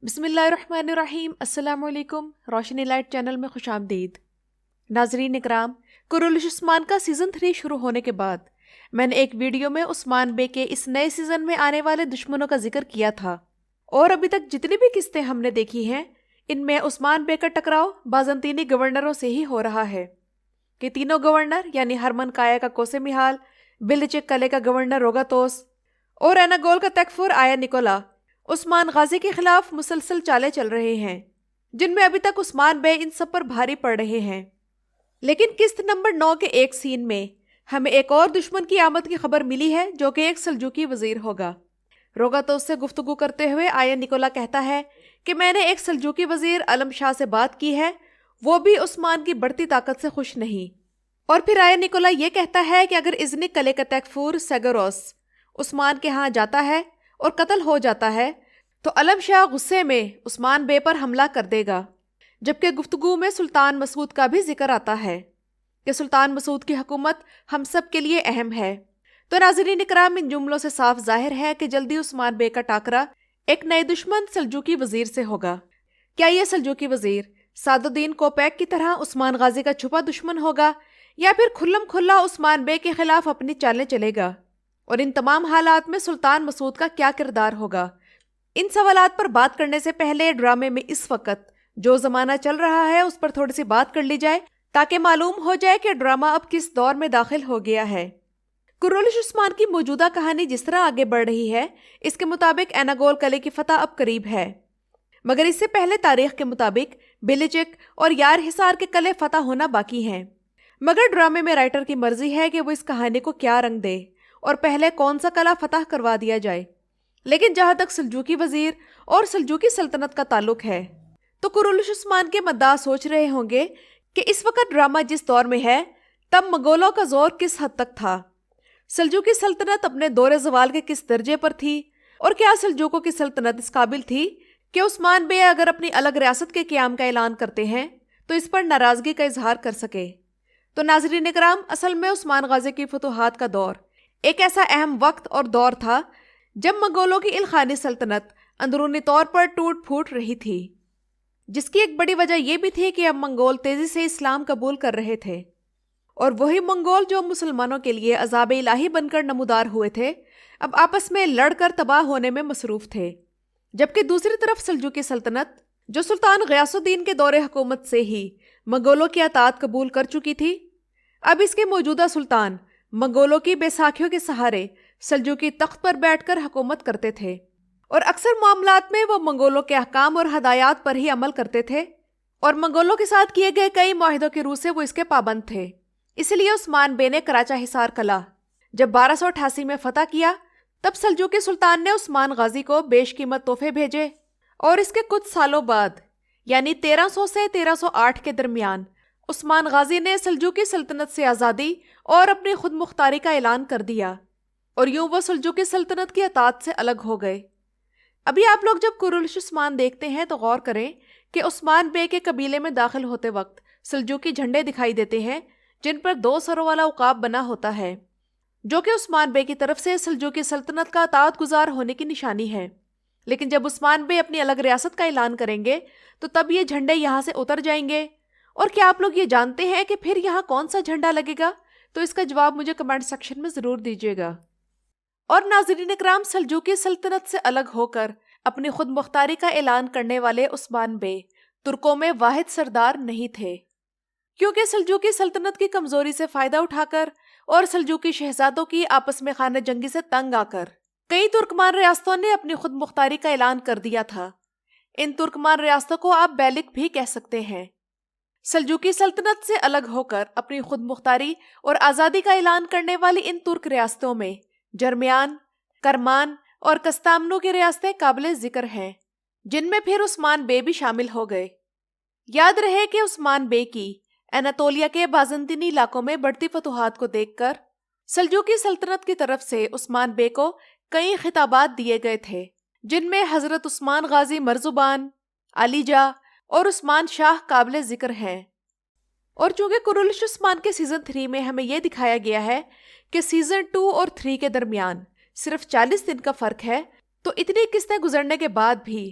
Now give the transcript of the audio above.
بسم اللہ الرحمن الرحیم۔ السلام علیکم، روشنی لائٹ چینل میں خوش آمدید۔ ناظرین اکرام، کرولش عثمان کا سیزن 3 شروع ہونے کے بعد میں نے ایک ویڈیو میں عثمان بے کے اس نئے سیزن میں آنے والے دشمنوں کا ذکر کیا تھا، اور ابھی تک جتنی بھی قسطیں ہم نے دیکھی ہیں ان میں عثمان بے کا ٹکراؤ بازنطینی گورنروں سے ہی ہو رہا ہے کہ تینوں گورنر یعنی ہرمن کایا کا کوسے میحال، بلچک کلے کا گورنر روگاتوس اور ایناگول کا تکفور آیا نکولا عثمان غازی کے خلاف مسلسل چالیں چل رہے ہیں، جن میں ابھی تک عثمان بے ان سب پر بھاری پڑ رہے ہیں۔ لیکن قسط نمبر 9 کے ایک سین میں ہمیں ایک اور دشمن کی آمد کی خبر ملی ہے جو کہ ایک سلجوقی وزیر ہوگا۔ روگاتوس سے گفتگو کرتے ہوئے آیا نکولا کہتا ہے کہ میں نے ایک سلجوقی وزیر علم شاہ سے بات کی ہے، وہ بھی عثمان کی بڑھتی طاقت سے خوش نہیں۔ اور پھر آیا نکولا یہ کہتا ہے کہ اگر ازنی کلے کا تکفور سیگروس عثمان کے ہاں جاتا ہے اور قتل ہو جاتا ہے تو علم شاہ غصے میں عثمان بے پر حملہ کر دے گا، جبکہ گفتگو میں سلطان مسعود کا بھی ذکر آتا ہے کہ سلطان مسعود کی حکومت ہم سب کے لیے اہم ہے۔ تو ناظرین اکرام، ان جملوں سے صاف ظاہر ہے کہ جلدی عثمان بے کا ٹاکرا ایک نئے دشمن سلجوقی وزیر سے ہوگا۔ کیا یہ سلجوقی وزیر سعد الدین کوپیک کی طرح عثمان غازی کا چھپا دشمن ہوگا، یا پھر کھلم کھلا عثمان بے کے خلاف اپنی چالیں چلے گا؟ اور ان تمام حالات میں سلطان مسعود کا کیا کردار ہوگا؟ ان سوالات پر بات کرنے سے پہلے ڈرامے میں اس وقت جو زمانہ چل رہا ہے اس پر تھوڑی سی بات کر لی جائے تاکہ معلوم ہو جائے کہ ڈرامہ اب کس دور میں داخل ہو گیا ہے۔ کرولش عثمان کی موجودہ کہانی جس طرح آگے بڑھ رہی ہے اس کے مطابق ایناگول قلعے کی فتح اب قریب ہے، مگر اس سے پہلے تاریخ کے مطابق بلچک اور یار حصار کے قلعے فتح ہونا باقی ہیں۔ مگر ڈرامے میں رائٹر کی مرضی ہے کہ وہ اس کہانی کو کیا رنگ دے اور پہلے کون سا قلعہ فتح کروا دیا جائے۔ لیکن جہاں تک سلجوقی وزیر اور سلجوقی سلطنت کا تعلق ہے تو کرولش عثمان کے مداح سوچ رہے ہوں گے کہ اس وقت ڈرامہ جس دور میں ہے تب مغولوں کا زور کس حد تک تھا، سلجوقی سلطنت اپنے دور زوال کے کس درجے پر تھی، اور کیا سلجوقوں کی سلطنت اس قابل تھی کہ عثمان بے اگر اپنی الگ ریاست کے قیام کا اعلان کرتے ہیں تو اس پر ناراضگی کا اظہار کر سکے۔ تو ناظرین اکرام، اصل میں عثمان غازی کی فتوحات کا دور ایک ایسا اہم وقت اور دور تھا جب منگولوں کی الخانی سلطنت اندرونی طور پر ٹوٹ پھوٹ رہی تھی، جس کی ایک بڑی وجہ یہ بھی تھی کہ اب منگول تیزی سے اسلام قبول کر رہے تھے، اور وہی منگول جو مسلمانوں کے لیے عذاب الہی بن کر نمودار ہوئے تھے اب آپس میں لڑ کر تباہ ہونے میں مصروف تھے۔ جبکہ دوسری طرف سلجوقی سلطنت جو سلطان غیاث الدین کے دور حکومت سے ہی منگولوں کی اطاعت قبول کر چکی تھی، اب اس کے موجودہ سلطان منگولوں کی بیساکھیوں کے سہارے سلجوقی تخت پر بیٹھ کر حکومت کرتے تھے، اور اکثر معاملات میں وہ منگولوں کے احکام اور ہدایات پر ہی عمل کرتے تھے، اور منگولوں کے ساتھ کیے گئے کئی معاہدوں کی روح سے وہ اس کے پابند تھے۔ اس لیے عثمان بے نے کراچا حصار قلعہ جب 1288 میں فتح کیا تب سلجوقی سلطان نے عثمان غازی کو بیش قیمت تحفے بھیجے، اور اس کے کچھ سالوں بعد یعنی 1300 سے 1308 کے درمیان عثمان غازی نے سلجوقی سلطنت سے آزادی اور اپنی خود مختاری کا اعلان کر دیا، اور یوں وہ سلجوقی سلطنت کی اطاعت سے الگ ہو گئے۔ ابھی آپ لوگ جب کرولش عثمان دیکھتے ہیں تو غور کریں کہ عثمان بے کے قبیلے میں داخل ہوتے وقت سلجوقی جھنڈے دکھائی دیتے ہیں جن پر 2 سروں والا عقاب بنا ہوتا ہے، جو کہ عثمان بے کی طرف سے سلجوقی سلطنت کا اطاعت گزار ہونے کی نشانی ہے۔ لیکن جب عثمان بے اپنی الگ ریاست کا اعلان کریں گے تو تب یہ جھنڈے یہاں سے اتر جائیں گے۔ اور کیا آپ لوگ یہ جانتے ہیں کہ پھر یہاں کون سا جھنڈا لگے گا؟ تو اس کا جواب مجھے کمنٹ سیکشن میں ضرور دیجیے گا۔ اور ناظرین اکرام، سلجوقی سلطنت سے الگ ہو کر اپنی خود مختاری کا اعلان کرنے والے عثمان بے ترکوں میں واحد سردار نہیں تھے، کیونکہ سلجوقی سلطنت کی کمزوری سے فائدہ اٹھا کر اور سلجوقی شہزادوں کی آپس میں خانہ جنگی سے تنگ آ کر کئی ترکمان ریاستوں نے اپنی خود مختاری کا اعلان کر دیا تھا۔ ان ترکمان ریاستوں کو آپ بیلک بھی کہہ سکتے ہیں۔ سلجوقی سلطنت سے الگ ہو کر اپنی خود مختاری اور آزادی کا اعلان کرنے والی ان ترک ریاستوں میں جرمیان، کرمان اور کستامنو کی ریاستیں قابل ذکر ہیں، جن میں پھر عثمان بے بھی شامل ہو گئے۔ یاد رہے کہ عثمان بے کی اناتولیا کے بازنطینی علاقوں میں بڑھتی فتوحات کو دیکھ کر سلجوقی سلطنت کی طرف سے عثمان بے کو کئی خطابات دیے گئے تھے، جن میں حضرت عثمان غازی مرزبان، علی جا اور عثمان شاہ قابل ذکر ہیں۔ اور چونکہ کرولش عثمان کے سیزن 3 میں ہمیں یہ دکھایا گیا ہے کہ سیزن 2 اور 3 کے درمیان صرف 40 دن کا فرق ہے، تو اتنی قسطیں گزرنے کے بعد بھی